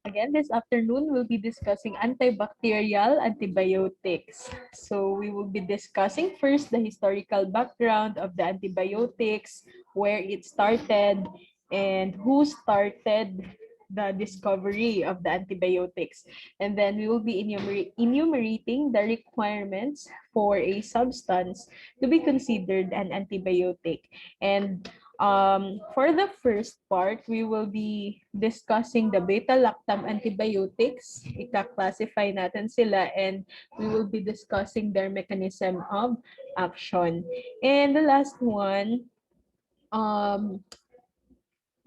Again, this afternoon, we'll be discussing antibacterial antibiotics. So we will be discussing first the historical background of the antibiotics, where it started, and who started the discovery of the antibiotics. And then we will be enumerating the requirements for a substance to be considered an antibiotic. And for the first part, we will be discussing the beta-lactam antibiotics. Ika-classify natin sila and we will be discussing their mechanism of action. And the last one,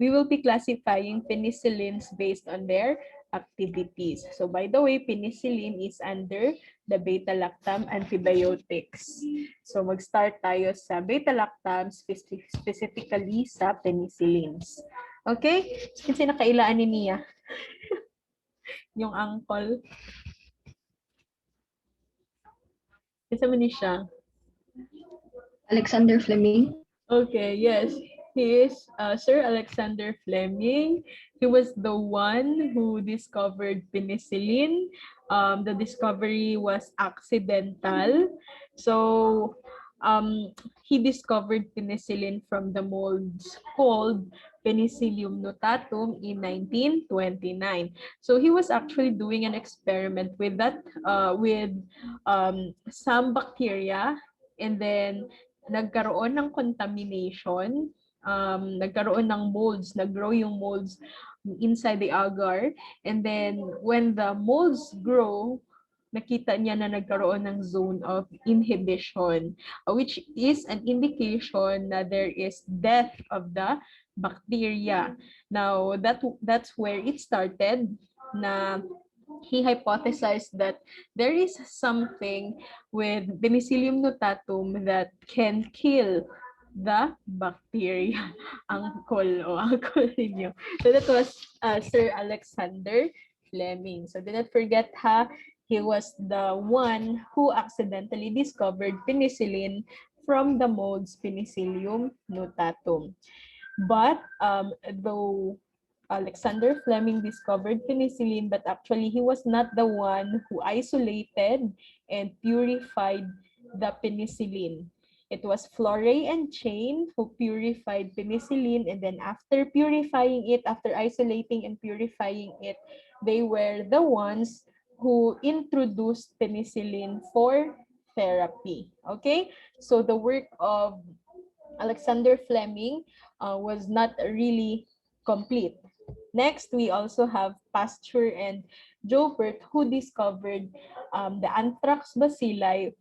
we will be classifying penicillins based on their activities. So by the way, penicillin is under the beta-lactam antibiotics. So mag-start tayo sa beta-lactam, specifically sa penicillins. Okay? Kasi nakailaan ni Mia. Yung uncle. Isa man ni siya. Alexander Fleming. Okay, yes. He is Sir Alexander Fleming. He was the one who discovered penicillin. The discovery was accidental. So he discovered penicillin from the molds called Penicillium notatum in 1929. So he was actually doing an experiment with that, with some bacteria, and then nagkaroon ng contamination, nagkaroon ng molds, naggrow yung molds inside the agar. And then when the molds grow, nakita niya na nagkaroon ng zone of inhibition, which is an indication na there is death of the bacteria. Now, that's where it started, na he hypothesized that there is something with Penicillium notatum that can kill the bacteria. Uncle ninyo. So that was Sir Alexander Fleming. So do not forget he was the one who accidentally discovered penicillin from the molds Penicillium notatum. But though Alexander Fleming discovered penicillin, but actually he was not the one who isolated and purified the penicillin. It was Florey and Chain who purified penicillin, and then after purifying it, after isolating and purifying it, they were the ones who introduced penicillin for therapy. Okay, so the work of Alexander Fleming was not really complete. Next, we also have Pasteur and Joubert, who discovered the anthrax bacilli,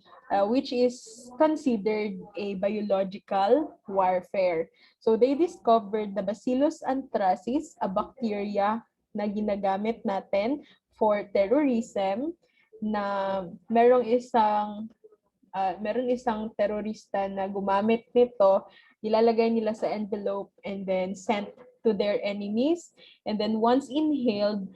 which is considered a biological warfare. So they discovered the Bacillus anthracis, a bacteria na ginagamit natin for terrorism, na meron isang terorista na gumamit nito, ilalagay nila sa envelope and then sent to their enemies. And then once inhaled,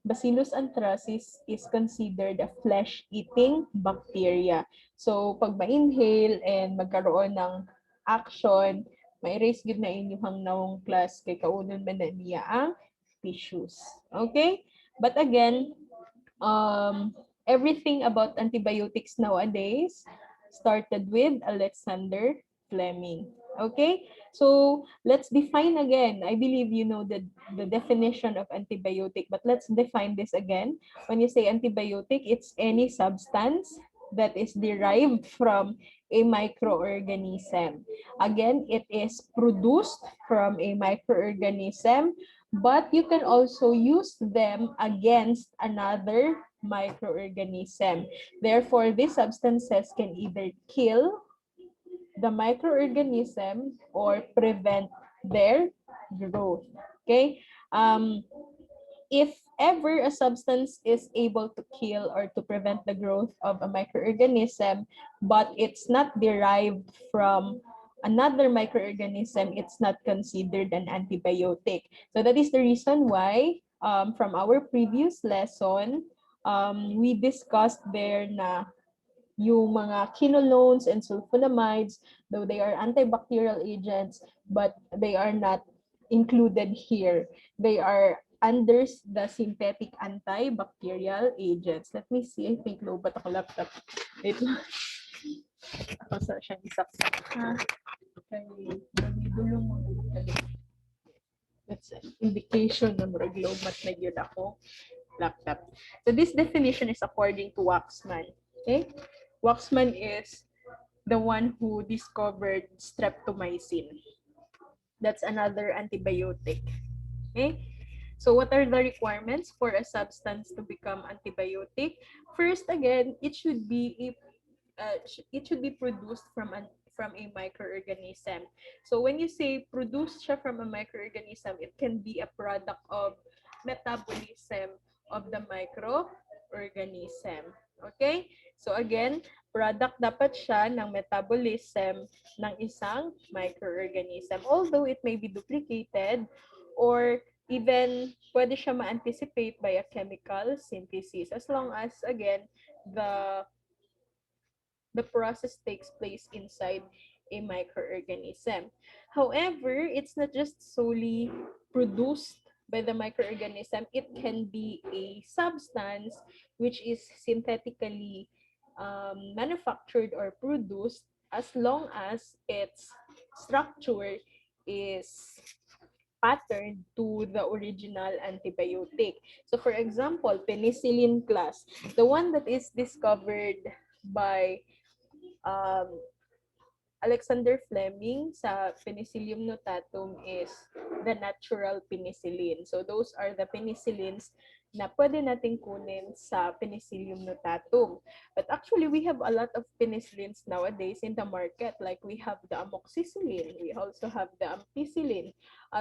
Bacillus anthracis is considered a flesh-eating bacteria. So pag ma-inhale and magkaroon ng action, ma-erase gud na inyong naong class kay kaunon man na niya ang tissues. Okay? But again, everything about antibiotics nowadays started with Alexander Fleming. Okay, so let's define again. I believe you know the definition of antibiotic, but let's define this again. When you say antibiotic, it's any substance that is derived from a microorganism. Again, it is produced from a microorganism, but you can also use them against another microorganism. Therefore, these substances can either kill the microorganism or prevent their growth. Okay? If ever a substance is able to kill or to prevent the growth of a microorganism, but it's not derived from another microorganism, it's not considered an antibiotic. So that is the reason why from our previous lesson, we discussed there na yung mga quinolones and sulfonamides, though they are antibacterial agents, but they are not included here. They are under the synthetic antibacterial agents. Let me see. I think low ba't ako laptop? Wait lang. Ako sa siyang isaksak. Ha? Okay. Dulo mo. That's an indication na murag low mat na yun ako laptop. So this definition is according to Waxman. Okay? Waxman is the one who discovered streptomycin. That's another antibiotic. Okay? So what are the requirements for a substance to become antibiotic? First, again, it should be produced from a microorganism. So when you say produced siya from a microorganism, it can be a product of metabolism of the microorganism. Okay? So again, product dapat siya ng metabolism ng isang microorganism. Although it may be duplicated or even pwede siya ma-anticipate by a chemical synthesis as long as, again, the process takes place inside a microorganism. However, it's not just solely produced by the microorganism. It can be a substance which is synthetically manufactured or produced as long as its structure is patterned to the original antibiotic. So for example, penicillin class, the one that is discovered by um, Alexander Fleming sa Penicillium notatum is the natural penicillin. So those are the penicillins na pwede nating kunin sa Penicillium notatum. But actually, we have a lot of penicillins nowadays in the market. Like we have the amoxicillin, we also have the ampicillin.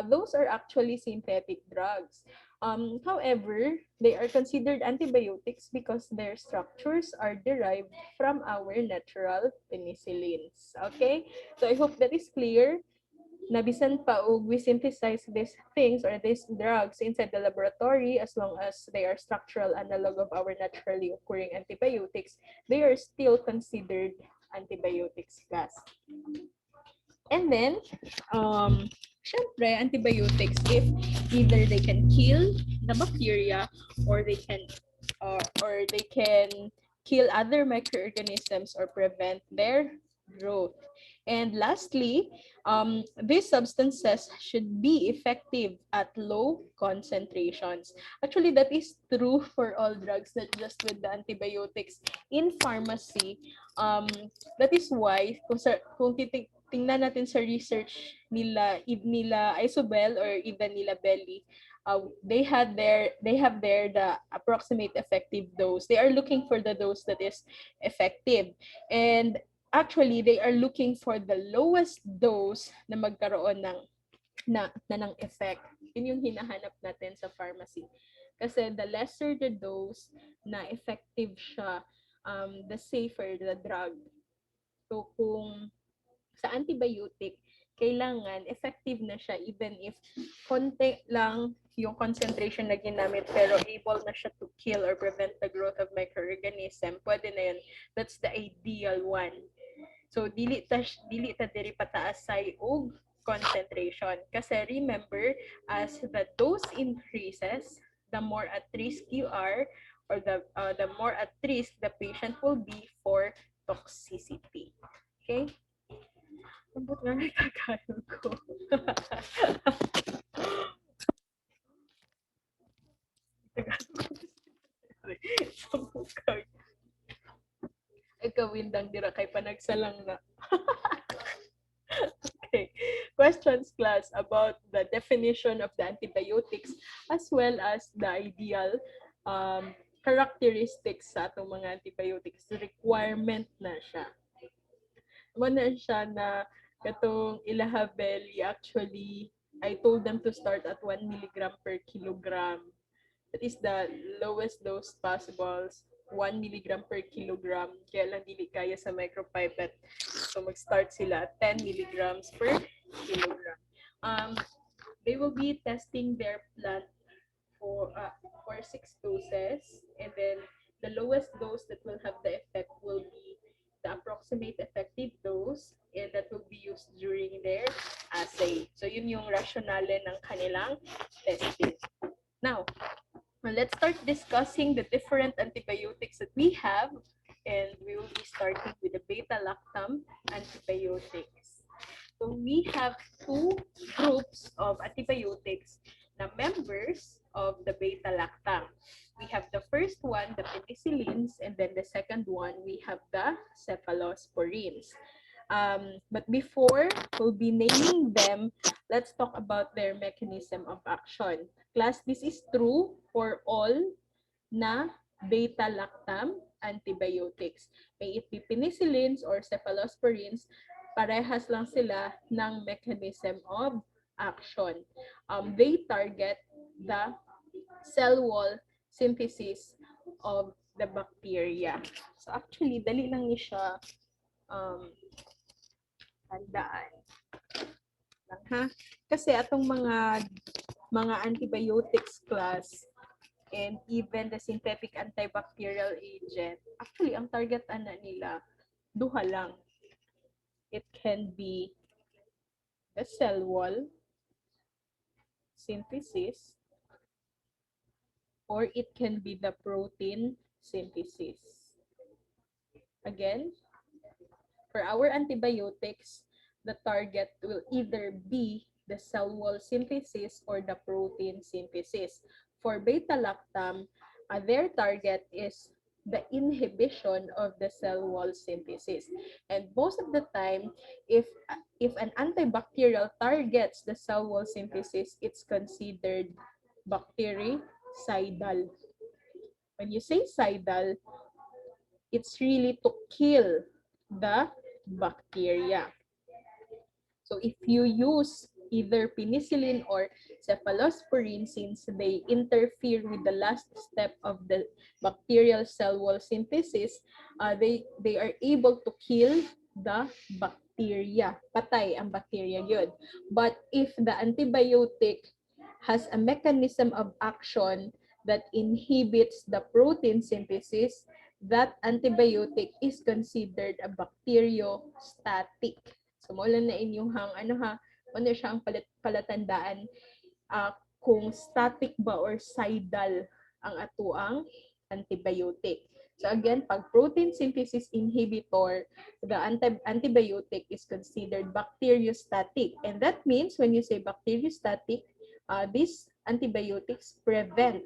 Those are actually synthetic drugs. However, they are considered antibiotics because their structures are derived from our natural penicillins. Okay? So I hope that is clear. Nabisan pa og we synthesize these things or these drugs inside the laboratory, as long as they are structural analog of our naturally occurring antibiotics, they are still considered antibiotics class. And then, syempre, antibiotics, if either they can kill the bacteria or they can kill other microorganisms or prevent their growth. And lastly, these substances should be effective at low concentrations. Actually, that is true for all drugs, not just with the antibiotics. In pharmacy, that is why kung tingnan natin sa research nila Isobel or even nila Belly, they have there the approximate effective dose. They are looking for the dose that is effective, and actually they are looking for the lowest dose na magkaroon ng effect. Yun yung hinahanap natin sa pharmacy. Kasi the lesser the dose na effective siya, the safer the drug. So kung sa antibiotic, kailangan effective na siya even if konti lang yung concentration na ginamit pero able na siya to kill or prevent the growth of microorganism, pwede na yun. That's the ideal one. So dili ta diri pataas say og concentration. Kasi remember, as the dose increases, the more at risk you are, or the more at risk the patient will be for toxicity. Okay? Ambot nga nagkakaroon ko. Ay, kawindang dira kay panagsalang na. Okay. Questions, class, about the definition of the antibiotics as well as the ideal characteristics sa atong mga antibiotics. Requirement na siya. Muna siya na katong ilahabeli, actually, I told them to start at 1 milligram per kilogram. That is the lowest dose possible, 1 milligram per kilogram. Kaya lang dili kaya sa micropipette. So mag-start sila at 10 milligrams per kilogram. They will be testing their plant for 6 doses, and then the lowest dose that will have the effect will be the approximate effective dose, and that will be used during their assay. So yun yung rationale ng kanilang testing. Now, let's start discussing the different antibiotics that we have, and we will be starting with the beta-lactam antibiotics. So we have two groups of antibiotics na members of the beta-lactam. We have the first one, the penicillins, and then the second one, we have the cephalosporins. But before we'll be naming them, let's talk about their mechanism of action. Class, this is true for all na beta-lactam antibiotics. May it be penicillins or cephalosporins, parehas lang sila ng mechanism of action. They target the cell wall synthesis of the bacteria. So actually, dali lang ni siya tandaan. Ha? Kasi atong mga antibiotics class and even the synthetic antibacterial agent, actually, ang target ana nila, duha lang. It can be the cell wall synthesis or it can be the protein synthesis. Again, for our antibiotics, the target will either be the cell wall synthesis or the protein synthesis. For beta-lactam, their target is the inhibition of the cell wall synthesis. And most of the time, if an antibacterial targets the cell wall synthesis, it's considered bactericidal. When you say cidal, it's really to kill the bacteria. So if you use either penicillin or cephalosporin, since they interfere with the last step of the bacterial cell wall synthesis, they are able to kill the bacteria. Patay ang bacteria yun. But if the antibiotic has a mechanism of action that inhibits the protein synthesis, that antibiotic is considered a bacteriostatic. So, mo lang na inyong ano siya ang palatandaan kung static ba or cidal ang atuang antibiotic. So again, pag protein synthesis inhibitor, the antibiotic is considered bacteriostatic. And that means when you say bacteriostatic, these antibiotics prevent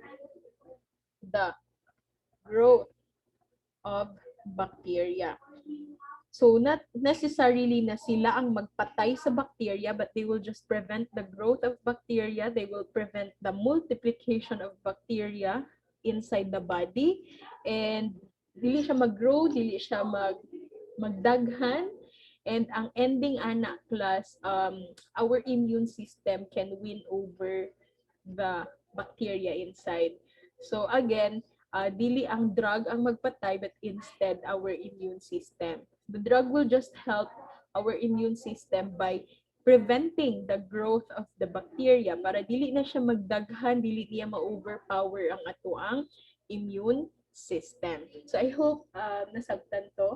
the growth of bacteria. So not necessarily na sila ang magpatay sa bacteria, but they will just prevent the growth of bacteria. They will prevent the multiplication of bacteria inside the body. And dili siya mag-grow, dili siya magdaghan. And ang ending ana class, our immune system can win over the bacteria inside. So again, dili ang drug ang magpatay, but instead our immune system. The drug will just help our immune system by preventing the growth of the bacteria para dili na siya magdaghan, dili niya ma-overpower ang atuang immune system. So I hope nasabtan to.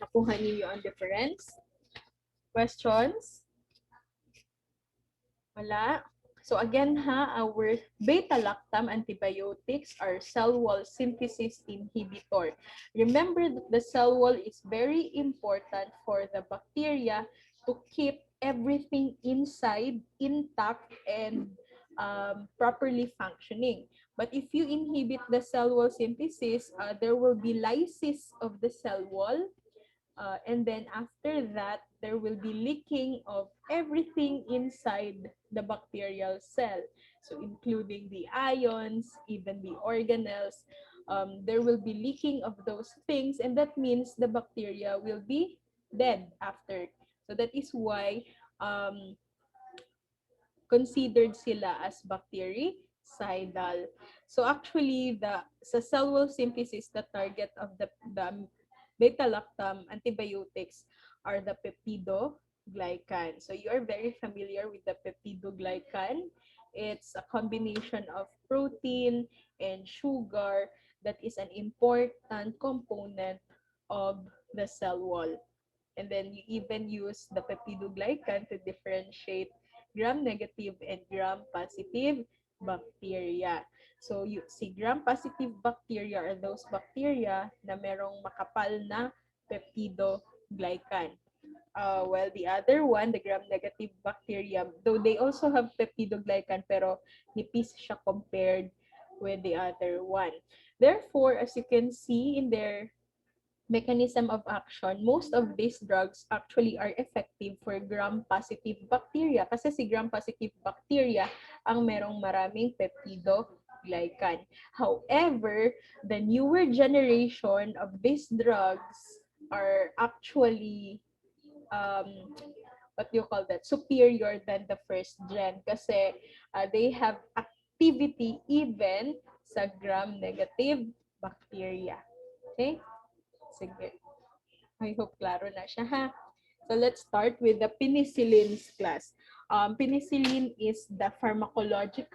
Nakuha niyo ang difference. Questions? Wala? So again our beta-lactam antibiotics are cell wall synthesis inhibitor. Remember that the cell wall is very important for the bacteria to keep everything inside intact and properly functioning. But if you inhibit the cell wall synthesis, there will be lysis of the cell wall. And then after that, there will be leaking of everything inside the bacterial cell. So including the ions, even the organelles, there will be leaking of those things, and that means the bacteria will be dead after. So that is why considered sila as bactericidal. So actually, sa cell wall synthesis, the target of the beta-lactam antibiotics are the peptidoglycan. So you are very familiar with the peptidoglycan. It's a combination of protein and sugar that is an important component of the cell wall. And then you even use the peptidoglycan to differentiate gram-negative and gram-positive bacteria. So, si gram-positive bacteria are those bacteria na merong makapal na peptidoglycan. While the other one, the gram-negative bacteria, though they also have peptidoglycan, pero nipis siya compared with the other one. Therefore, as you can see in their mechanism of action, most of these drugs actually are effective for gram-positive bacteria kasi si gram-positive bacteria ang merong maraming peptidoglycan. However, the newer generation of these drugs are actually what do you call that, superior than the first gen kasi they have activity even sa gram-negative bacteria. Okay? Sige. I hope klaro na siya ha. So let's start with the penicillins class. Penicillin is the pharmacologic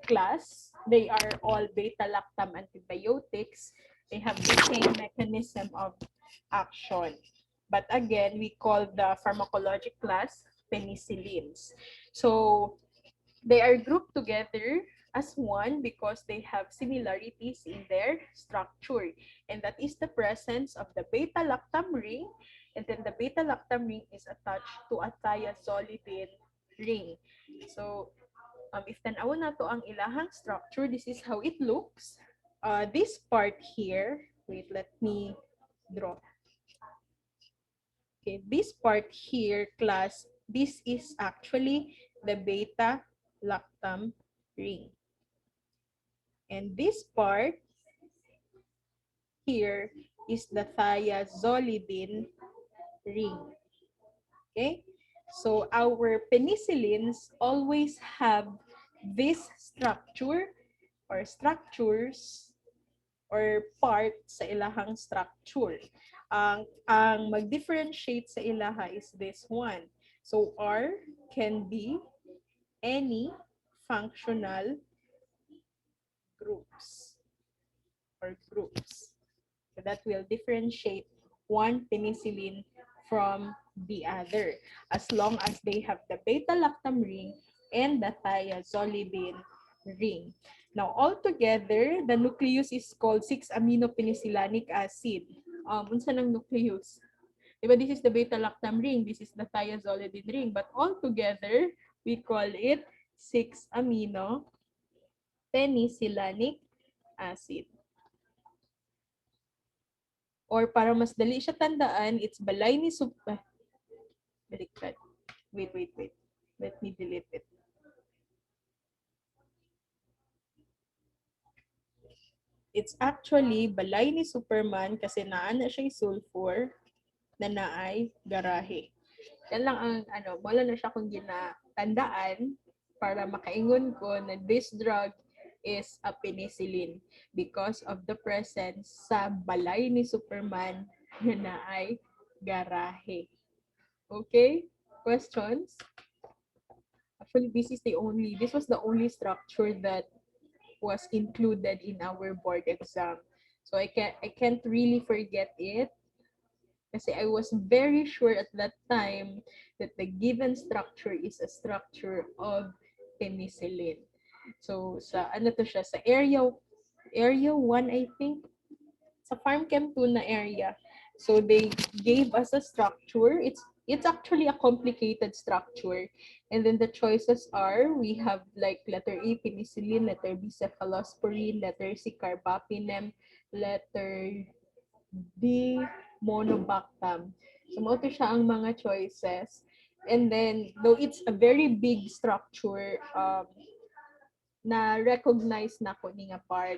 class. They are all beta-lactam antibiotics. They have the same mechanism of action. But again, we call the pharmacologic class penicillins. So they are grouped together as one because they have similarities in their structure. And that is the presence of the beta-lactam ring. And then the beta-lactam ring is attached to a thiazolidine ring. So, if tanaw na to ang ilahang structure, this is how it looks. This part here, wait, let me draw. Okay, this part here, class, this is actually the beta-lactam ring. And this part here is the thiazolidine ring. Okay? So our penicillins always have this structure or structures or part sa ilahang structure. Ang mag-differentiate sa ilaha is this one. So R can be any functional groups. So that will differentiate one penicillin from the other as long as they have the beta-lactam ring and the thiazolidine ring. Now, altogether, the nucleus is called 6-aminopenicillinic acid. Unsa ng nucleus? Diba, this is the beta-lactam ring, this is the thiazolidine ring, but altogether, we call it 6-aminopenicillinic acid. Or para mas dali siya tandaan, it's balay ni baliktad. Wait. Let me delete it. It's actually balay ni Superman kasi naana siya sulfur na naay garahe. Yan lang ang wala na siya kung ginatandaan para makaingon ko na this drug is a penicillin because of the presence sa balay ni Superman na naay garahe. Okay? Questions? Actually, this was the only structure that was included in our board exam. So I can't really forget it kasi I was very sure at that time that the given structure is a structure of penicillin. So sa sa area 1 I think, sa PharmChem 2 na area. So they gave us a structure. It's actually a complicated structure. And then the choices are, we have like letter A, penicillin, letter B, cephalosporin, letter C, carbapenem, letter D, monobactam. So mo siya ang mga choices. And then, though it's a very big structure, na recognize na ko ni nga part.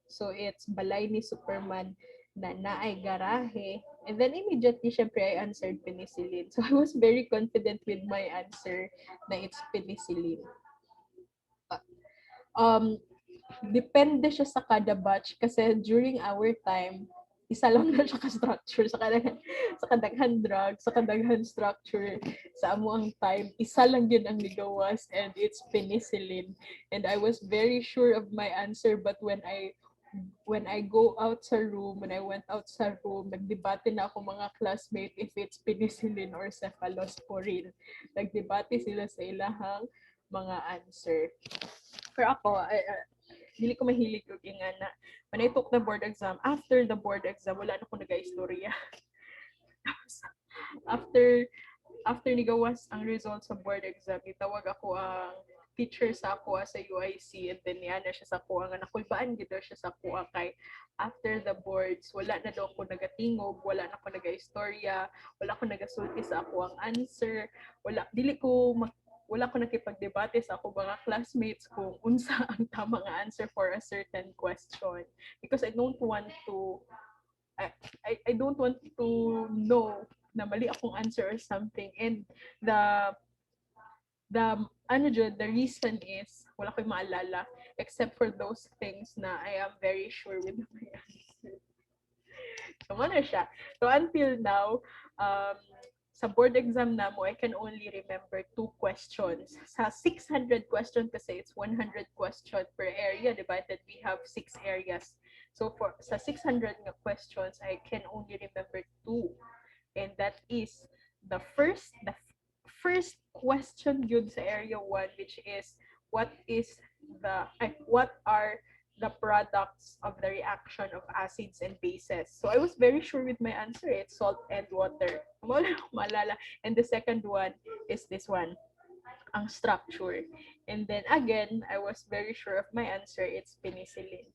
So it's balay ni Superman na naay garahe. And then immediately, syempre, I answered penicillin. So I was very confident with my answer na it's penicillin. Depende siya sa kada batch kasi during our time, isa lang na siya ka-structure sa kadaghan drug, sa kadaghan structure. Sa amo ang time, isa lang yun ang nigawas and it's penicillin. And I was very sure of my answer, but when I go out sa room, when I went out sa room, nagdebate na ako mga classmates if it's penicillin or cephalosporin. Nagdebate sila sa ilahang mga answer. Pero ako, dili ko mahilig og ingana. When I took the board exam, after the board exam, wala na ko nag-istorya. after after nigawas ang results sa board exam, itawag ako ang teacher sa ako sa UIC, and then niya na siya sa ako nga nakulbaan gid siya sa ako kay after the boards wala na daw ko nagatingog, wala na ko naga-istorya, wala ko nagasulti sa ako ang answer, wala ko nakipagdebate sa ako mga classmates kung unsa ang tamang answer for a certain question, because I don't want to know na mali akong answer or something. And the reason is wala ko'y maalala except for those things na I am very sure with my answer. So, ano siya. So, until now, sa board exam na mo, I can only remember 2 questions. Sa 600 question kasi it's 100 question per area divided we have 6 areas. So, sa 600 nga questions, I can only remember 2. And that is the first question yun sa area 1, which is what are the products of the reaction of acids and bases. So I was very sure with my answer. It's salt and water. Malala. And the second one is this one, ang structure. And then again, I was very sure of my answer. It's penicillin.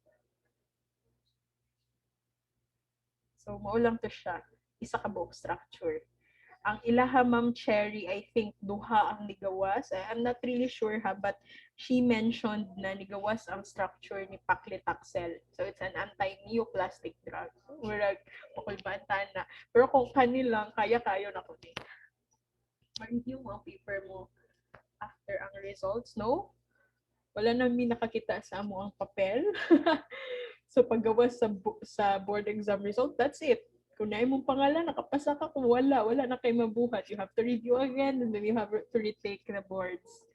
So maulang to siya. Isa ka buok structure. Ang ilaha Ma'am Cherry, I think duha ang nigawas. I'm not really sure but she mentioned na nigawas ang structure ni paclitaxel. So it's an anti-neoplastic drug. Murag makulbantan na. Pero kung kanilang kaya-kayo na ko din. Ma-review mo ang paper mo after ang results, no? Wala namin nakakita sa amo ang papel. So paggawas sa board exam result, that's it. Kung na mong pangalan, nakapasa ka. Kung wala na kayo mabuhat. You have to review again, and then you have to retake the boards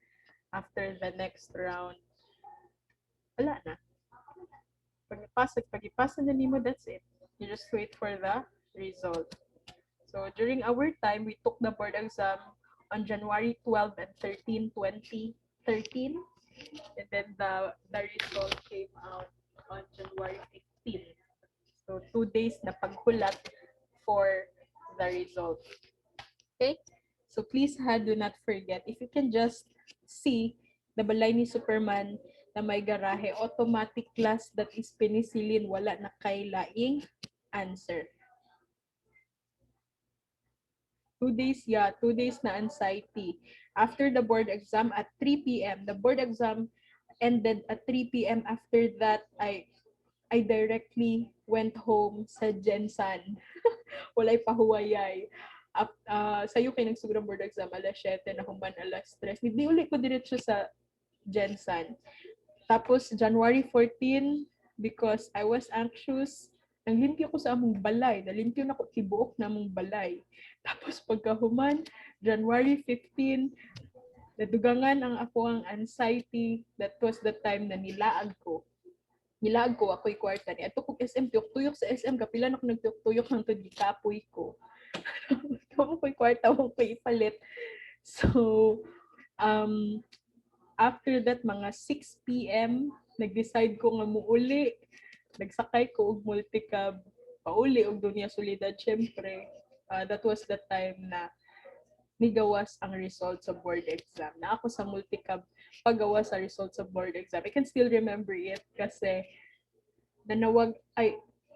after the next round. Wala na. Pag-ipasa na nimo, that's it. You just wait for the result. So during our time, we took the board exam on January 12 and 13, 2013. And then the result came out on January 15. So 2 days na paghulat for the result. Okay? So please do not forget, if you can just see the balay ni Superman na may garahe, automatic class that is penicillin, wala na kay laing answer. 2 days, 2 days na anxiety. After the board exam at 3 p.m., the board exam ended at 3 p.m. After that, I directly went home sa Jensan. Walay pahuwayay. Sa'yo kayo nagsugurang board exam, alas 7, na human alas 3. Hindi ulit ko diretso sa Jensan. Tapos, January 14, because I was anxious, nanglimpyo ko sa among balay. Nalimpyo na ko tibuok na among balay. Tapos, pagkahuman, January 15, nadugangan ang ako ang anxiety. That was the time na nilaag ko ako'y kwarta ni ato kog SM tuyok sa SM kapila na ko nagtuyok hangtod gikapoy ko. Ako'y kwarta mo ko ipalit. So after that mga 6 p.m. nag-decide ko nga muuli. Nagsakay ko og multicab pauli og Dunya Solidad syempre. That was the time na nigawas ang results sa board exam. Na ako sa multicab paggawas sa results sa board exam. I can still remember it kasi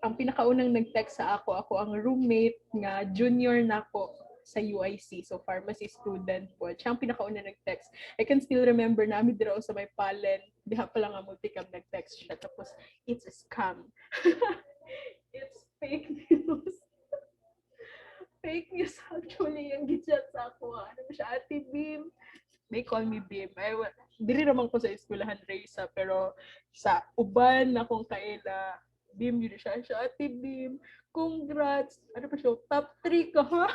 ang pinakaunang nag-text sa ako ang roommate nga junior na ako sa UIC. So, pharmacy student po. Siya ang pinakaunang nag-text. I can still remember na amin dito sa may palen. Diha pa lang ang multicam nag-text siya. Tapos, it's a scam. It's fake news. Fake news actually yung gichat sa ako. Ano siya, Ate Bim? They call me Bim. Dili naman ko sa eskwelahan Reysa, pero sa uban akong kaila, Bim yun siya. Ate Bim, congrats! Ano pa siya? Top 3 ka, ha?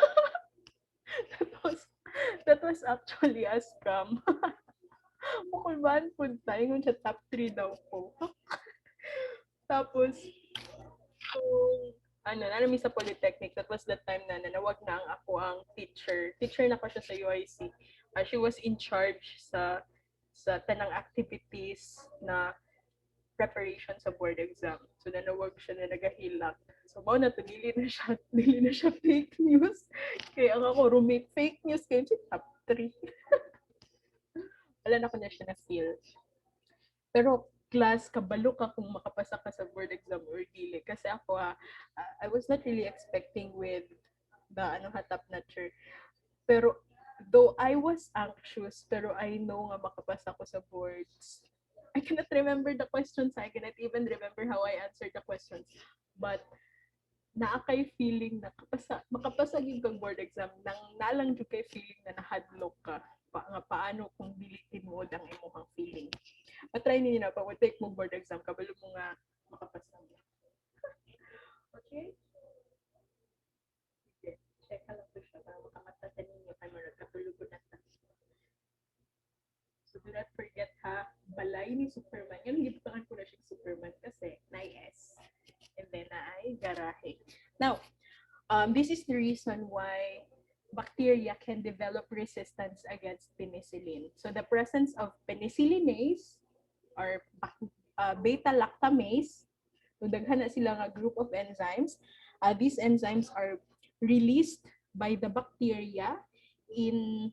that was actually a scam. Makulbaan po tayo. Ngun siya top 3 daw po. Tapos, namin sa Polytechnic, that was the time na nanawag na ang ako ang teacher. Teacher na ko siya sa UIC. She was in charge sa sa tanang activities na preparation sa board exam. So, nanawag siya na nagahilak. So, mao na to, dili na siya fake news. Kaya ang ako, rumake fake news kayo siya top 3. Wala na ko na siya na-feel. Pero, class, kabalo ka kung makapasa ka sa board exam or dili. Kasi ako, I was not really expecting with the top notcher. Pero, though I was anxious, pero I know nga makapasa ko sa boards. I cannot remember the questions. I cannot even remember how I answered the questions. But, naakay feeling na makapasa yung kang board exam, nang nalang yung kay feeling na nahadlok ka. Paano kung dilitin mo ang imong feeling. Matry ninyo na, pag take mo board exam, kabalo mo nga makapasa mo. Okay? Check ka lang po siya para makamata ninyo kay marag katulog na ta. So do not forget ha, balay ni Superman. Yan, gibutangan ko na siya Superman kasi na-S. And then na-I garahe. Now, this is the reason why bacteria can develop resistance against penicillin. So the presence of penicillinase or beta-lactamase, so daghan na sila nga group of enzymes. These enzymes are released by the bacteria in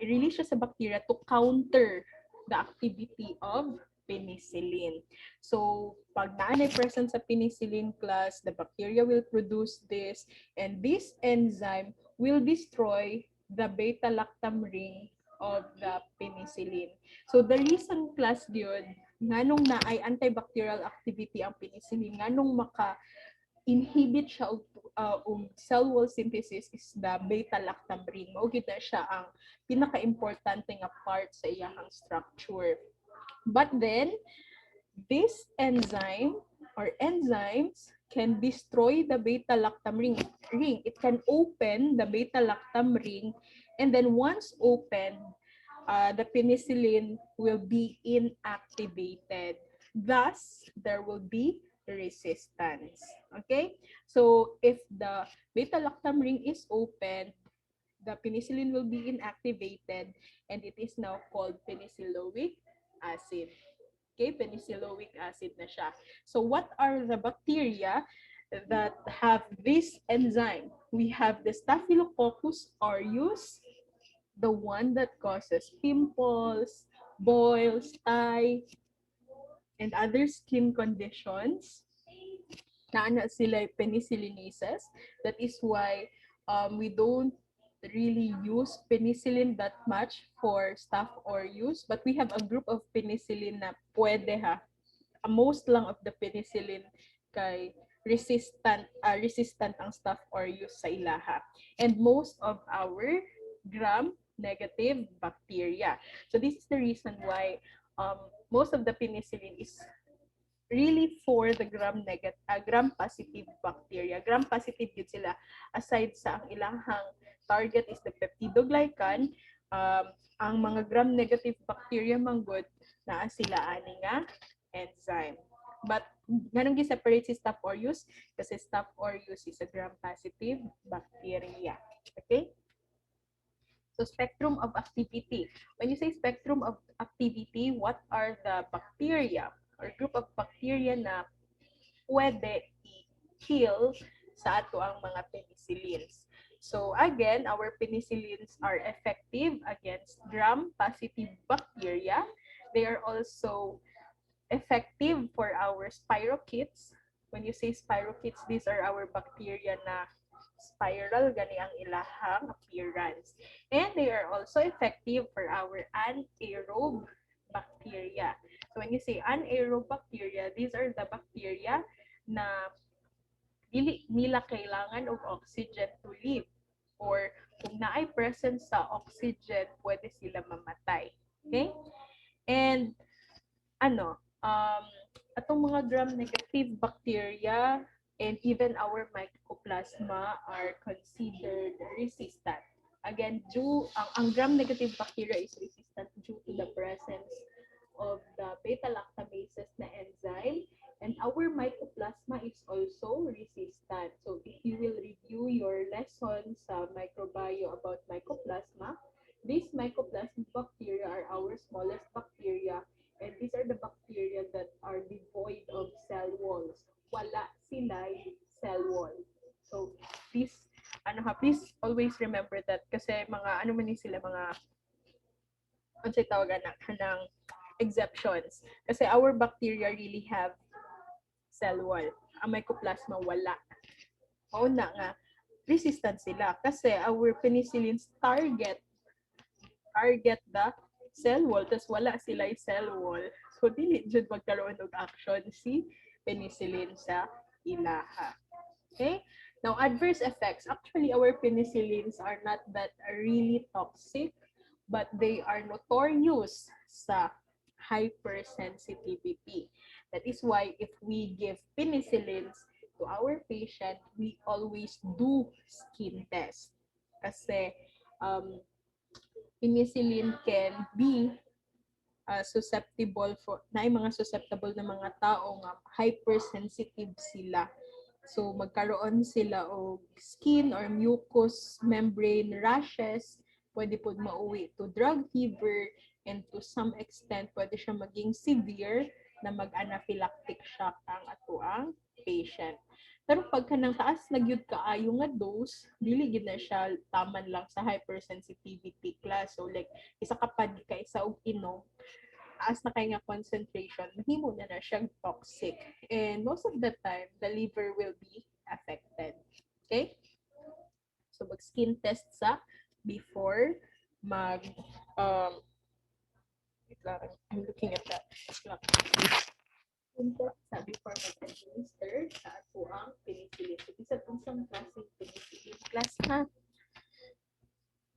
release siya sa bacteria to counter the activity of penicillin. So, pag naanay present sa penicillin class, the bacteria will produce this, and this enzyme will destroy the beta-lactam ring of the penicillin. So, the reason class yun, nganong na ay antibacterial activity ang penicillin, nganong inhibit siya cell wall synthesis is the beta-lactam ring. Mao gid siya ang pinaka-importante nga part sa iyang structure. But then, this enzyme or enzymes can destroy the beta-lactam ring. It can open the beta-lactam ring, and then once opened, the penicillin will be inactivated. Thus, there will be resistance. Okay? So, if the beta-lactam ring is open, the penicillin will be inactivated, and it is now called penicilloic acid. Okay, penicilloic acid na siya. So what are the bacteria that have this enzyme? We have the Staphylococcus aureus, the one that causes pimples, boils, eye, and other skin conditions. Naana sila penicillinases. That is why we don't really use penicillin that much for Staph aureus, but we have a group of penicillin na pwede ha. Most lang of the penicillin kay resistant ang Staph aureus sa ilaha. And most of our gram-negative bacteria. So this is the reason why most of the penicillin is really for the gram-positive bacteria. Gram-positive yun sila. Aside sa ang ilahang target is the peptidoglycan, ang mga gram-negative bacteria manggod na sila ani nga enzyme. But ganun gi-separate si Staph aureus kasi Staph aureus is a gram-positive bacteria. Okay? So spectrum of activity. When you say spectrum of activity, what are the bacteria or group of bacteria na pwede i-kill sa ato ang mga penicillins? So again, our penicillins are effective against gram-positive bacteria. They are also effective for our spirochetes. When you say spirochetes, these are our bacteria na spiral, gani ang ilahang appearance. And they are also effective for our anaerobe bacteria. So when you say anaerobe bacteria, these are the bacteria na dili nila kailangan of oxygen to live. Or kung naay presence sa oxygen, pwede sila mamatay. Okay? And atong mga gram-negative bacteria and even our mycoplasma are considered resistant. Again, ang gram-negative bacteria is resistant due to the presence of the beta-lactamases na enzyme, and our mycoplasma is also resistant. So if you will review your lesson sa microbio about mycoplasma, These mycoplasma bacteria are our smallest bacteria, and these are the bacteria that are devoid of cell walls. Wala sila'y cell wall. So, please, please always remember that kasi mga, ano man sila, mga, ano siya tawagan ng exceptions. Kasi our bacteria really have cell wall. Ang mycoplasma, wala. Mauna nga, resistant sila kasi our penicillins target the cell wall, tas wala sila yung cell wall. So, dili dyan magkaroon ng action si penicillin sa ilaha. Okay? Now, adverse effects. Actually, our penicillins are not that really toxic, but they are notorious sa hypersensitivity. That is why if we give penicillins to our patient, we always do skin test. Kasi penicillin can be susceptible for na mga susceptible na mga tao nga hypersensitive sila. So magkaroon sila og skin or mucous membrane rashes, pwede po mauwi to drug fever, and to some extent pwede siya maging severe na mag-anaphylactic shock ang atoang patient. Pero pagka nang taas na gyud kaayo nga dose, dili gid na siya taman lang sa hypersensitivity class. So like isa ka pad ka isa og inom, taas na kay nga concentration, mahimo na siyang toxic. And most of the time, the liver will be affected. Okay? So mag-skin test sa before mag I'm looking at that. Sa before mag-administer sa ato ang penicillin. So, isa itong isang klaseng penicillin class ha.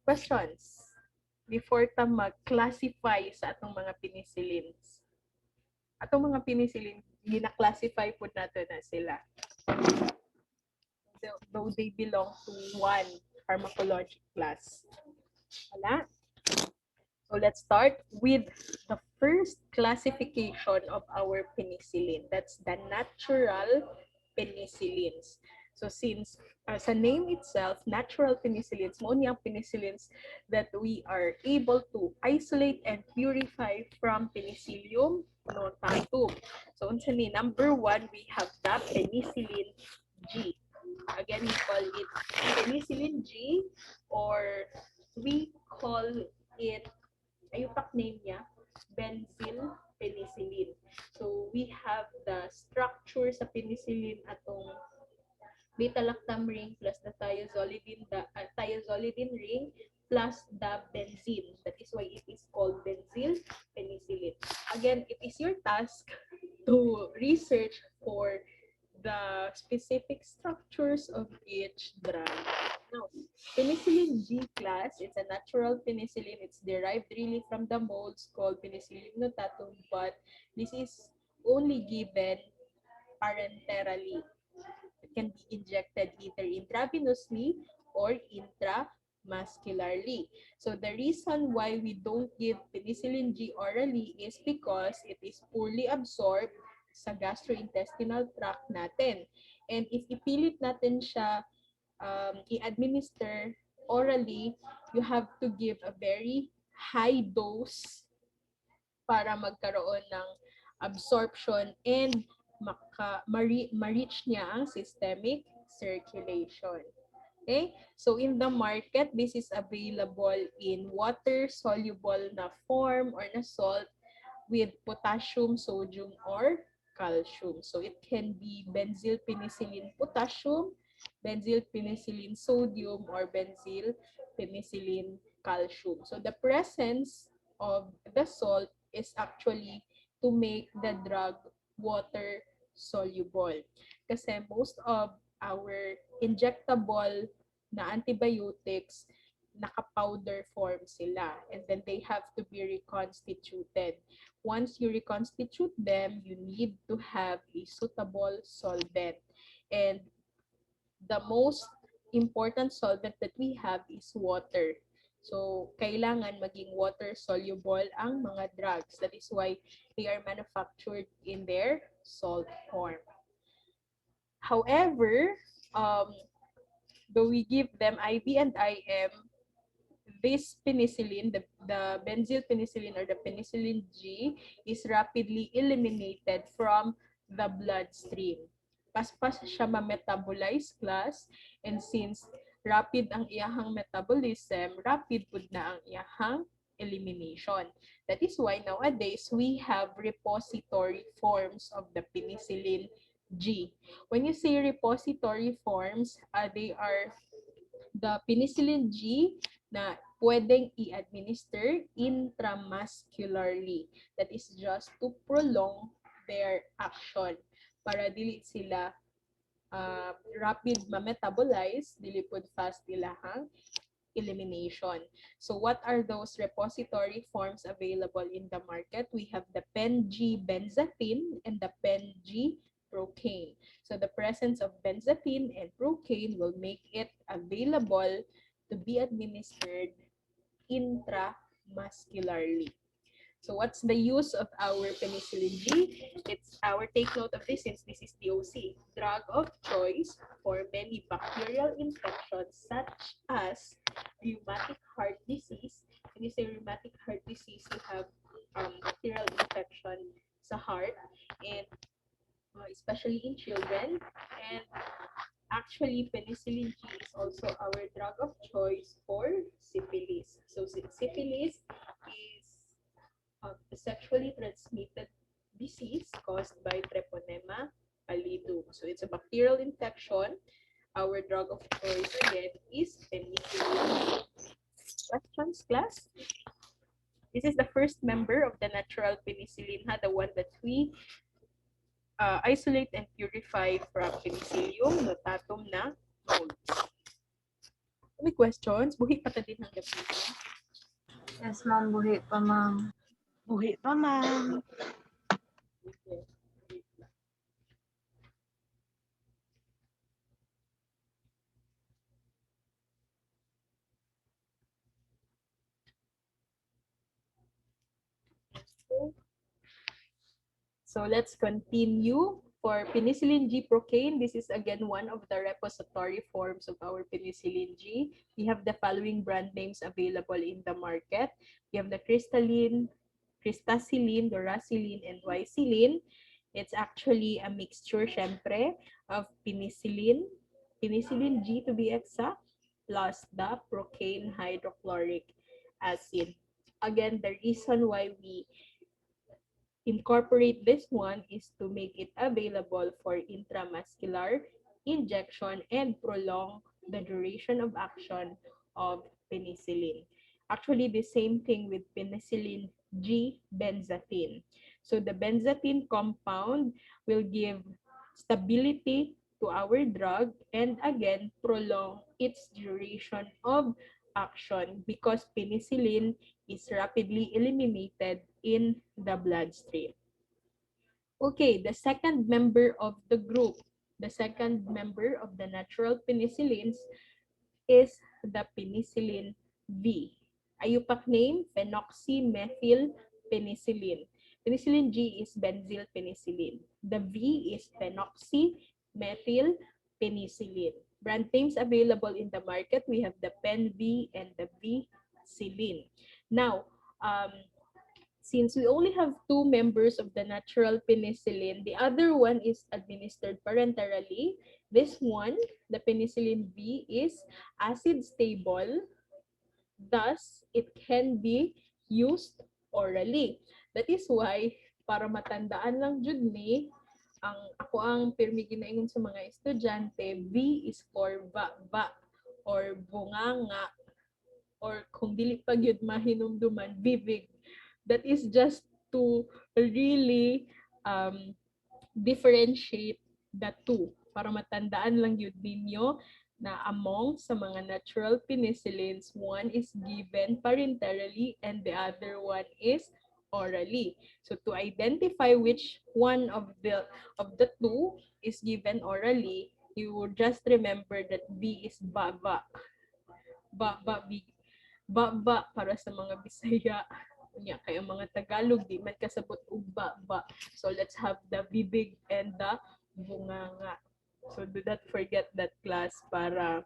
Questions? Before ta mag-classify sa atong mga penicillins. Atong mga penicillin, gina-classify po natin na sila. Though they belong to one pharmacologic class. Wala? So let's start with the first classification of our penicillin. That's the natural penicillins. So since as a name itself, natural penicillins, mo niyang penicillins that we are able to isolate and purify from Penicillium notatum. So unsa ni number 1, we have the penicillin G. Again, we call it penicillin G, or we call it, ayupak name niya, benzyl penicillin. So we have the structure sa penicillin atong beta-lactam ring plus the thiazolidine ring plus the benzene. That is why it is called benzyl penicillin. Again, it is your task to research for the specific structures of each drug. Now, penicillin G class, it's a natural penicillin. It's derived really from the molds called Penicillium notatum, but this is only given parenterally. It can be injected either intravenously or intramuscularly. So the reason why we don't give penicillin G orally is because it is poorly absorbed sa gastrointestinal tract natin. And if ipilit natin siya i-administer orally, you have to give a very high dose para magkaroon ng absorption and ma-reach niya ang systemic circulation. Okay? So in the market, this is available in water-soluble na form or na salt with potassium, sodium, or calcium. So it can be benzyl penicillin potassium, benzyl penicillin sodium, or benzyl penicillin calcium. So the presence of the salt is actually to make the drug water soluble. Kasi most of our injectable na antibiotics, naka-powder form sila, and then they have to be reconstituted. Once you reconstitute them, you need to have a suitable solvent. And the most important solvent that we have is water. So, kailangan maging water-soluble ang mga drugs. That is why they are manufactured in their salt form. However, though we give them IV and IM, this penicillin, the benzyl penicillin or the penicillin G, is rapidly eliminated from the bloodstream. Paspas siya ma-metabolize class, and since rapid ang iyahang metabolism, rapid pud na ang iyahang elimination. That is why nowadays we have repository forms of the penicillin G. When you say repository forms, they are the penicillin G na pwedeng i-administer intramuscularly. That is just to prolong their action para dili sila rapid ma-metabolize, dili pod fast ilahang elimination. So what are those repository forms available in the market? We have the pen-G benzathine and the pen-G procaine. So the presence of benzathine and procaine will make it available to be administered intramuscularly. So what's the use of our penicillin G? It's our take note of this since this is DOC, drug of choice for many bacterial infections such as rheumatic heart disease. When you say rheumatic heart disease, you have bacterial infection sa heart, and especially in children. And actually, penicillin G is also our drug of choice for syphilis. So syphilis is a sexually transmitted disease caused by Treponema pallidum. So it's a bacterial infection. Our drug of choice again is penicillin. Questions, class? This is the first member of the natural penicillin, the one that we isolate and purify from Penicillium notatum na molds. May questions? Buhi pa ta din ang gabi. Yes, ma'am. Buhi pa, ma'am. Buhi pa, ma'am. So let's continue. For penicillin G procaine, this is again one of the repository forms of our penicillin G. We have the following brand names available in the market. We have the crystallin, crystacillin, doracillin, and vicillin. It's actually a mixture, syempre, of penicillin, penicillin G to be exact, plus the procaine hydrochloric acid. Again, the reason why we incorporate this one is to make it available for intramuscular injection and prolong the duration of action of penicillin. Actually, the same thing with penicillin G benzathine. So the benzathine compound will give stability to our drug and again prolong its duration of action because penicillin is rapidly eliminated in the bloodstream. Okay, the second member of the group, the second member of the natural penicillins is the penicillin V. Ayupak name, phenoxymethyl penicillin. Penicillin G is benzyl penicillin. The V is phenoxymethyl penicillin. Brand names available in the market, we have the Pen V and the V-Cillin. Now, since we only have two members of the natural penicillin, the other one is administered parenterally. This one, the penicillin V, is acid stable. Thus, it can be used orally. That is why, para matandaan lang jud ni, ang pirmi ginaingon sa mga estudyante, V is for ba or bunganga, or kung dili pa gyud mahinumduman, bibig. That is just to really differentiate the two para matandaan lang yun ninyo na among sa mga natural penicillins, one is given parenterally and the other one is orally. So to identify which one of the two is given orally, you would just remember that B is baba. Baba para sa mga Bisaya. Nya kay ang mga Tagalog di man kasabot og ba. So let's have the bibig and the bunganga. So do not forget that class para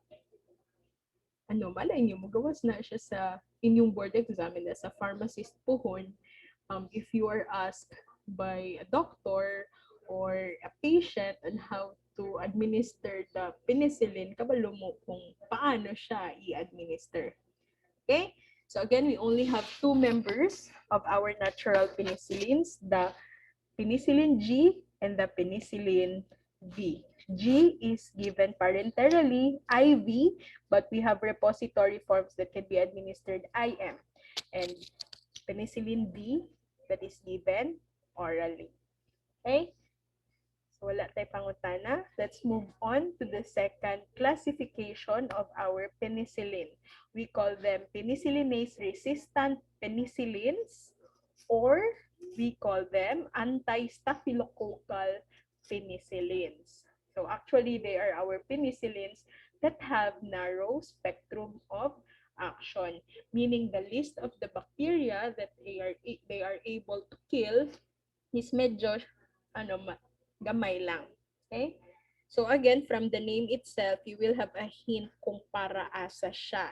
malay niyo magawas na siya sa inyong board exam and as a pharmacist pohon, if you are asked by a doctor or a patient on how to administer the penicillin, kabalo mo kung paano siya i-administer. Okay? So again, we only have two members of our natural penicillins, the penicillin G and the penicillin V. G is given parenterally, IV, but we have repository forms that can be administered IM. And penicillin V that is given orally. Okay? So wala tayo pangutana. Let's move on to the second classification of our penicillin. We call them penicillinase-resistant penicillins, or we call them anti-staphylococcal penicillins. So actually, they are our penicillins that have narrow spectrum of action, meaning the list of the bacteria that they are able to kill is medyo gamay lang. Okay? So again, from the name itself, you will have a hint kung para asa siya.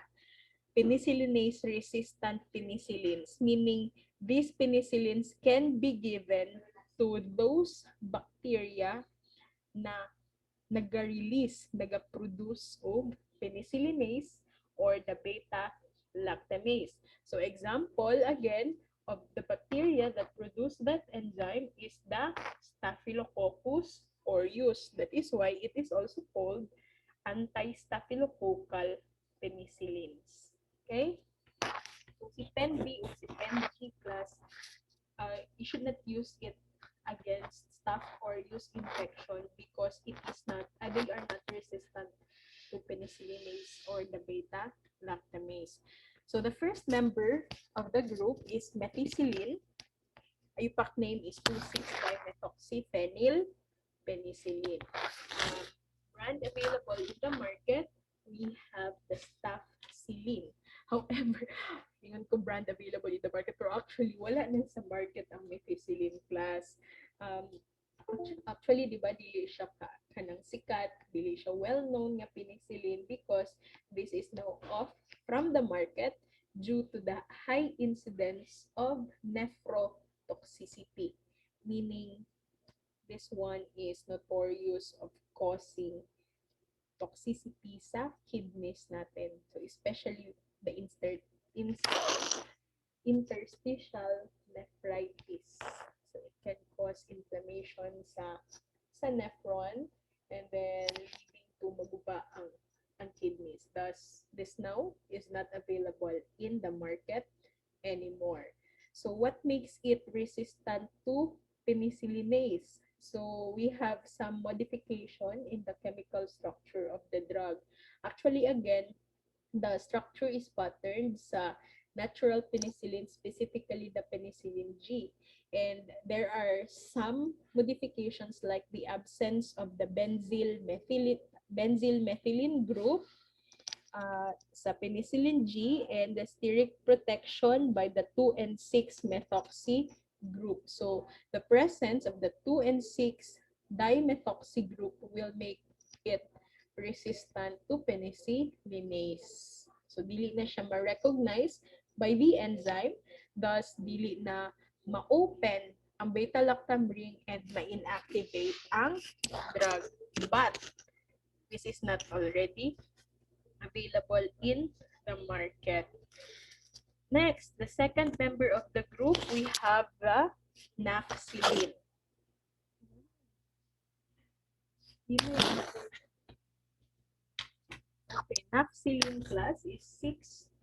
Penicillinase-resistant penicillins, meaning these penicillins can be given to those bacteria na nag-release, nag-produce of penicillinase or the beta-lactamase. So example, again, of the bacteria that produce that enzyme is the Staphylococcus aureus. That is why it is also called anti-staphylococcal penicillins. Okay? So si Pen B o si Pen G class, you should not use it against staph aureus infection because it is not, they are not resistant to penicillinase or the beta-lactamase. So the first member of the group is methicillin. IUPAC name is 2,6-dimethoxyphenyl penicillin. Brand available in the market, we have the Staphylococcus. However, tingnan ko brand available in the market, pero actually, wala na sa market ang methicillin class. Actually, di ba, dili siya kanang sikat, dili siya well-known nga penicillin because this is now off from the market due to the high incidence of nephrotoxicity, meaning this one is notorious of causing toxicity sa kidneys natin. So, especially the interstitial nephritis. So, it can cause inflammation sa nephron and then leading to maguba ang kidneys. Thus, this now is not available in the market anymore. So, what makes it resistant to penicillinase? So, we have some modification in the chemical structure of the drug. Actually, again, the structure is patterned sa natural penicillin, specifically the penicillin G. And there are some modifications like the absence of the benzyl methylene group sa penicillin G and the steric protection by the 2 and 6 methoxy group. So the presence of the 2 and 6 dimethoxy group will make it resistant to penicillinase. So dili na siya ma-recognize by the enzyme, thus dili na ma-open ang beta-lactam ring and ma-inactivate ang drug. But this is not already available in the market. Next, the second member of the group, we have the nafcillin. Okay, nafcillin class is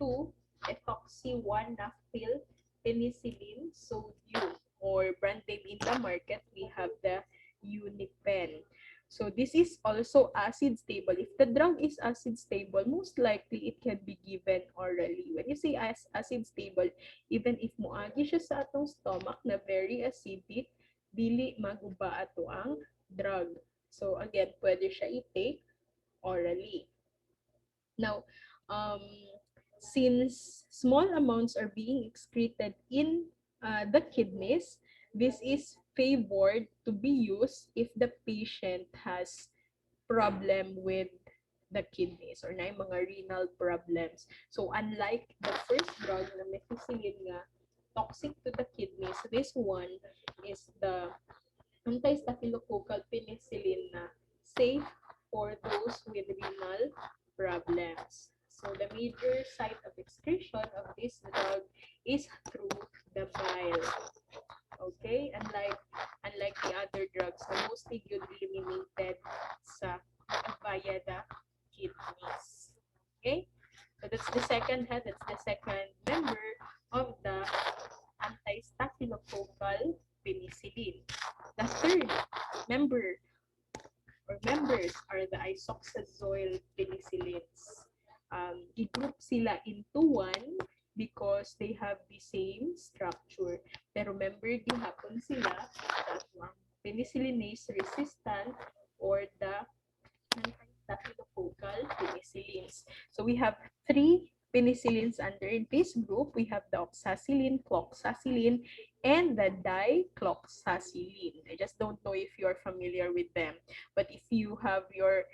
6,2-ethoxy-1-naphthyl penicillin sodium, or brand name in the market, we have the Unipen. So this is also acid stable. If the drug is acid stable, most likely it can be given orally. When you say acid stable, even if muagi siya sa atong stomach na very acidic, dili maguba ato ang drug. So again, pwede siya i-take orally. Now, since small amounts are being excreted in the kidneys, this is favored to be used if the patient has problem with the kidneys or na yung mga renal problems. So unlike the first drug na methicillin nga toxic to the kidneys, this one is the anti-staphylococcal penicillin na safe for those with renal problems. So the major site of excretion of this drug is through the bile. Okay, unlike the other drugs, na mostly yun eliminated sa via the kidneys. Okay, so that's the second head. That's the second member of the anti-staphylococcal penicillin. The third member or members are the isoxazoyl penicillins. I-group sila into one because they have the same structure. Pero member gihapon sila sa penicillinase resistant or the anti-staphylococcal penicillins. So we have three penicillins under this group. We have the oxacillin, cloxacillin, and the dicloxacillin. I just don't know if you're familiar with them. But if you have your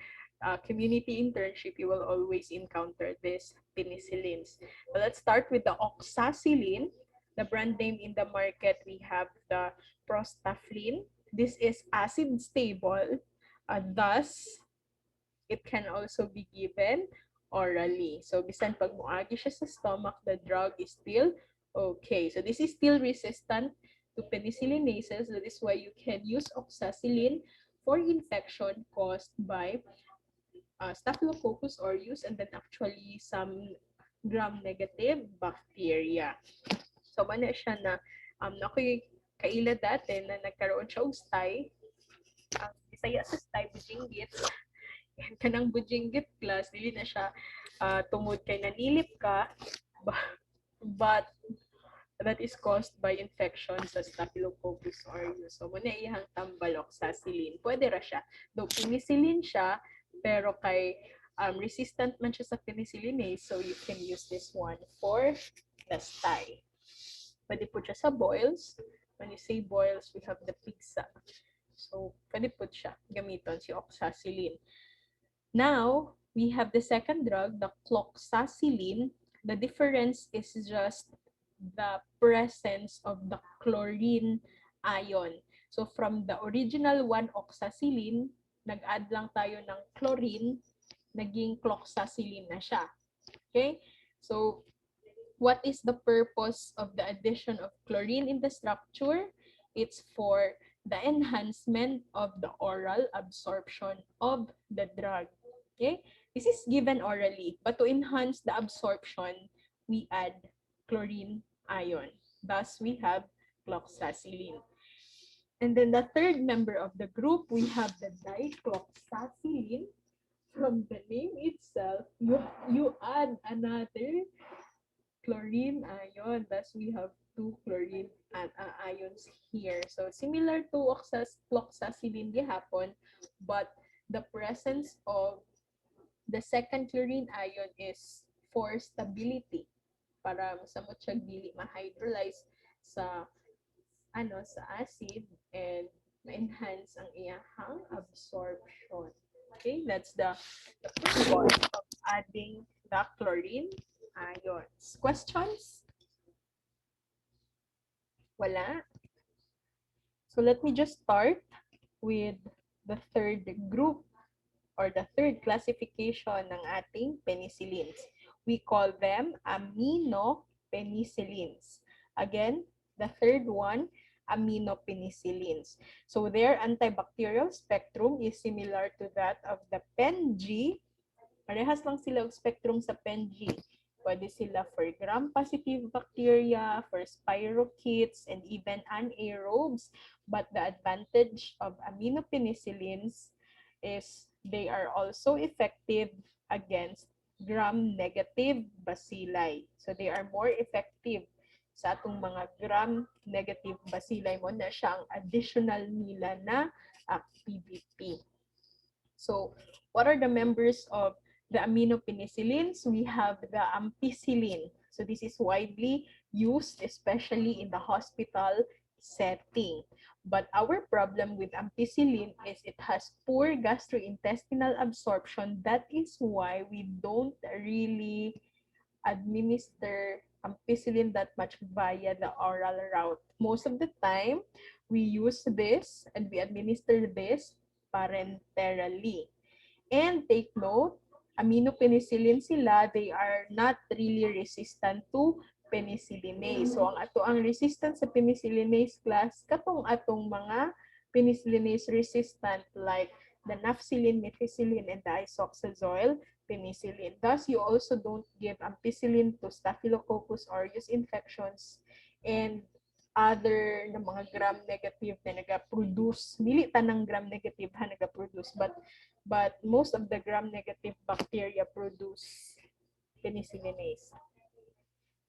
community internship, you will always encounter these penicillins. So let's start with the oxacillin. The brand name in the market, we have the prostaflin. This is acid stable. Thus, it can also be given orally. So, bisan pag muagi siya sa stomach, the drug is still okay. So, this is still resistant to penicillinases. That is why you can use oxacillin for infection caused by Staphylococcus aureus and then actually some gram-negative bacteria. So, mana siya na ako'y kaila dati na nagkaroon siya og stay. Ang Bisaya sa stay, bujinggit. Kanang bujinggit class, dili na siya tungod kay nanilip ka, but that is caused by infection sa Staphylococcus aureus. So, muna iyang tambal oxacillin. Pwede ra siya. Though penicillin siya, pero kay resistant man siya sa penicillinase, so you can use this one for the sty. Pwede po siya sa boils. When you say boils, we have the pizza. So, pwede po siya gamiton si oxacillin. Now, we have the second drug, the cloxacillin. The difference is just the presence of the chlorine ion. So, from the original one, oxacillin, nag-add lang tayo ng chlorine, naging cloxacillin na siya. Okay? So, what is the purpose of the addition of chlorine in the structure? It's for the enhancement of the oral absorption of the drug. Okay? This is given orally, but to enhance the absorption, we add chlorine ion. Thus, we have cloxacillin. And then the third member of the group, we have the dicloxacillin. From the name itself, you add another chlorine ion. Thus, we have two chlorine ions here. So, similar to cloxacillin gihapon, but the presence of the second chlorine ion is for stability. Para masamot siya dili ma-hydrolyze sa sa acid and ma-enhance ang iyahang absorption. Okay, that's the purpose of adding the chlorine ions. Questions? Wala? So let me just start with the third group or the third classification ng ating penicillins. We call them aminopenicillins. Again, the third one, aminopenicillins. So their antibacterial spectrum is similar to that of the PENG. Parehas lang sila ang spectrum sa PENG. Pwede sila for gram-positive bacteria, for spirochetes, and even anaerobes. But the advantage of aminopenicillins is they are also effective against gram-negative bacilli. So they are more effective sa atong mga gram-negative bacilli mo na siya ang additional nila na activity. So what are the members of the aminopenicillins? We have the ampicillin. So this is widely used, especially in the hospital setting. But our problem with ampicillin is it has poor gastrointestinal absorption. That is why we don't really administer ampicillin that much via the oral route. Most of the time, we use this and we administer this parenterally. And take note, aminopenicillin sila, they are not really resistant to penicillinase. So, ang ato ang resistant sa penicillinase class, katong atong mga penicillinase resistant like the naphthalene, methicillin, and the isoxazoyl penicillin. Thus, you also don't give ampicillin to Staphylococcus aureus infections and other na mga gram-negative na nag-produce. Dili tanang gram-negative ha nag-produce, but most of the gram-negative bacteria produce penicillinase.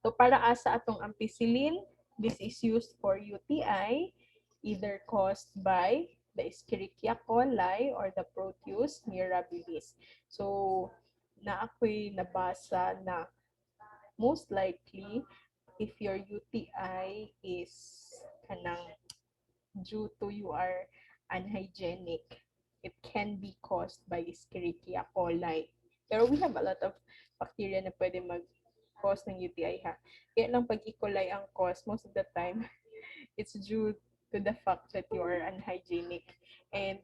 So, para asa atong ampicillin, this is used for UTI, either caused by the Escherichia coli or the Proteus mirabilis. So, na ako'y nabasa na most likely, if your UTI is kanang due to you are unhygienic, it can be caused by Escherichia coli. Pero we have a lot of bacteria na pwede mag-cause ng UTI ha. Kaya lang pag E. coli ang cause, most of the time, it's due to the fact that you are unhygienic. And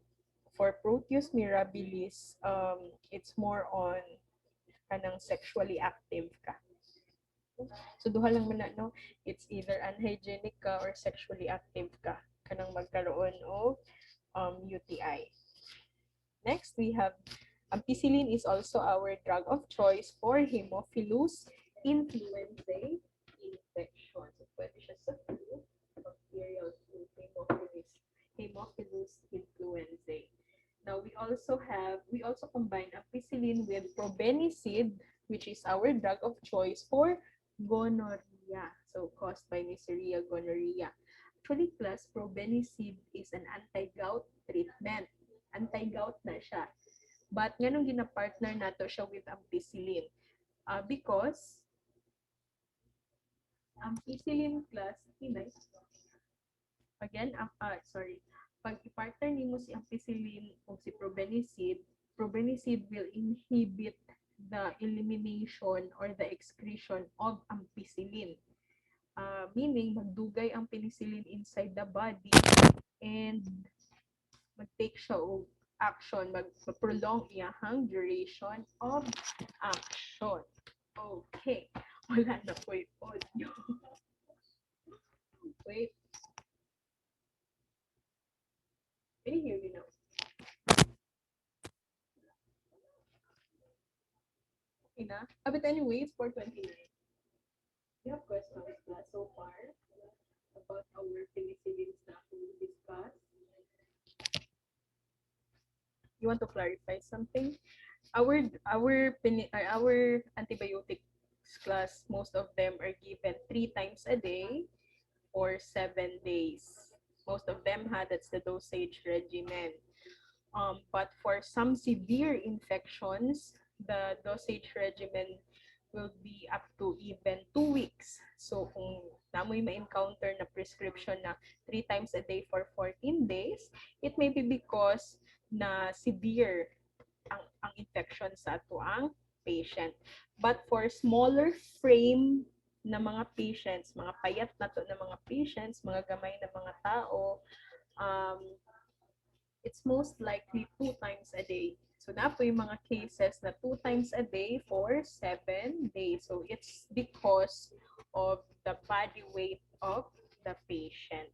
for Proteus mirabilis, it's more on kanang sexually active ka. So, duha lang man na, no? It's either unhygienic ka or sexually active ka. Kanang magkaroon of UTI. Next, we have ampicillin is also our drug of choice for Haemophilus influenzae infection. So, pwede siya sa flu, bacterial flu, Haemophilus influenzae. Now, we also combine ampicillin with probenicid, which is our drug of choice for gonorrhea. So, caused by Neisseria gonorrhea. Actually, class, probenicid is an anti-gout treatment. Anti-gout na siya. But nganong gina-partner nato siya with ampicillin? Because ampicillin class, again, pag i-partner nimo si ampicillin o si probenicid, probenicid will inhibit the elimination or the excretion of ampicillin. Meaning, magdugay ang penicillin inside the body and mag-take siya og action, mag-prolong iyahang duration of action. Okay. Wala na po yung audio. Wait. Can you hear me now? Okay na? But anyway, it's 4:29. You have questions class so far about our penicillins na we discussed? You want to clarify something? Our antibiotics class, most of them are given 3 times a day for 7 days. Most of them that's the dosage regimen. But for some severe infections, the dosage regimen will be up to even 2 weeks. So kung namoy ma-encounter na prescription na 3 times a day for 14 days, it may be because na severe ang infection sa ato ang patient. But for smaller frame na mga patients, mga payat na to na mga patients, mga gamay na mga tao, it's most likely 2 times a day. So na po yung mga cases na 2 times a day for 7 days. So it's because of the body weight of the patient.